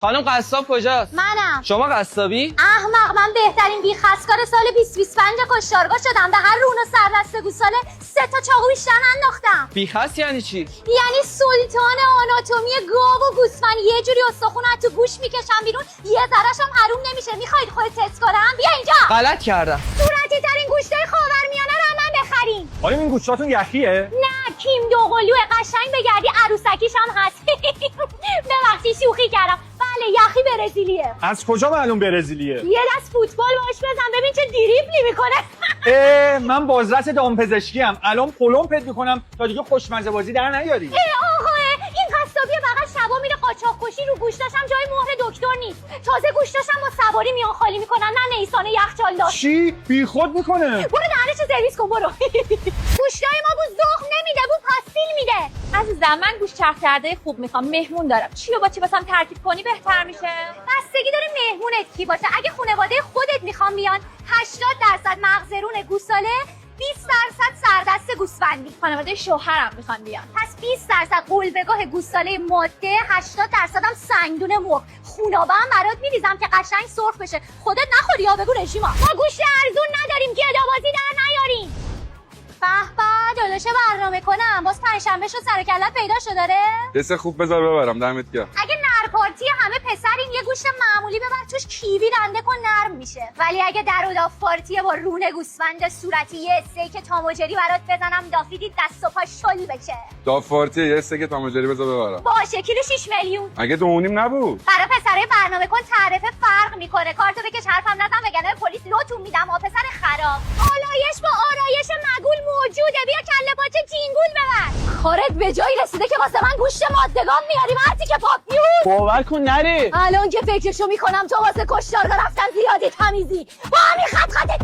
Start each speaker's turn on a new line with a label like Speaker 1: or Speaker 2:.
Speaker 1: خانم قصاب کجاست؟
Speaker 2: منم.
Speaker 1: شما قصابی؟
Speaker 2: احمق، من بهترین بیخستکار سال 2025 کشتارگاه شدم. به هر رون و سردسته گوساله 3 تا چاقو بیشتر انداختم.
Speaker 1: بیخست یعنی چی؟
Speaker 2: یعنی سلطان آناتومی گاو و گوسفند. یه جوری استخون از تو گوش میکشم بیرون، یه ذره‌ش هم حروم نمیشه. میخواید خودت تست کنم؟ بیا اینجا.
Speaker 1: غلط کردم.
Speaker 2: صورتی ترین گوشتای خاورمیانه رو من بخرین.
Speaker 3: خانم این گوشتاتون یخیه؟
Speaker 2: نه، کیم دوقلوه. قشنگ بگردی عروسکیش هم هست. ببخشید شوخی کردم. بله، یخی برزیلیه.
Speaker 3: از کجا معلوم برزیلیه؟
Speaker 2: یه دست فوتبال باش بزن ببین چه دریبلی میکنه.
Speaker 3: من بازرس دامپزشکی ام. الان پلمپت میکنم تا دیگه خوشمزه بازی در نیاری.
Speaker 2: آقا این قصابی فقط شبا میره قاچاق کشی. رو گوشتاشم جای مهر دکتر نیست. تازه گوشتاشم با سواری میان خالی میکنن، نه نیسان یخچال داشت.
Speaker 3: چی؟ بیخود میکنه؟
Speaker 2: برو دهنشو سرویس کن برو. گوشتای ما بود ذوق نمیده، بود پاستیل میده.
Speaker 4: عزیزم من گوشت چرخ کرده خوب میخوام، مهمون دارم. چی و با چی بسام ترکیب کنی بهتر میشه؟
Speaker 2: بستگی داره مهمونت کی باشه. اگه خانواده خودت میخوام بیان 80% مغزرون گوساله، 20% سردست گوسفندی.
Speaker 4: خانواده شوهرم میخوان بیان.
Speaker 2: پس 20% قلبگاه گوساله ماده، 80% هم سنگدون مرغ. خونابه هم برات میریزم که قشنگ سرخ بشه. خودت نخوری یا بگو رژیما. ما گوشت ارزون نداریم که گدابازی در نیاریم. به به، داداش برنامه کنم. باز پنجشنبه شد سر و کلت پیدا شد داره.
Speaker 5: دست خوب بذار ببرم دمت گرم.
Speaker 2: اگه نر پارتی همه پسرین یه گوشت معمولی ببر توش کیوی رنده کن نرم میشه. ولی اگه در و داف پارتی با رون گوسفند صورتی یه استیک تاموجری برات بزنم دافیدی دست و پا شل بشه.
Speaker 5: دافارتی یه استیک تاماجری بذار ببرم.
Speaker 2: باشه کیلو 6 میلیون.
Speaker 5: اگه 2.5 نبود.
Speaker 2: برای پسرای برنامه کن تعرفه فرق میکنه. کارتو بکش حرفم نزن وگرنه پلیس لوتون میدم. پسر خراب. آلایش با آرایش مگول موجوده. بیا کله پاچه جینگول ببر. کارت به جایی رسیده که واسه من گوشت مادگان میاری مرتی که پاپیون.
Speaker 1: باور کن نره.
Speaker 2: الان که فکرشو میکنم تو واسه کشتارگاه رفتن زیادی تمیزی. با همین خط خطت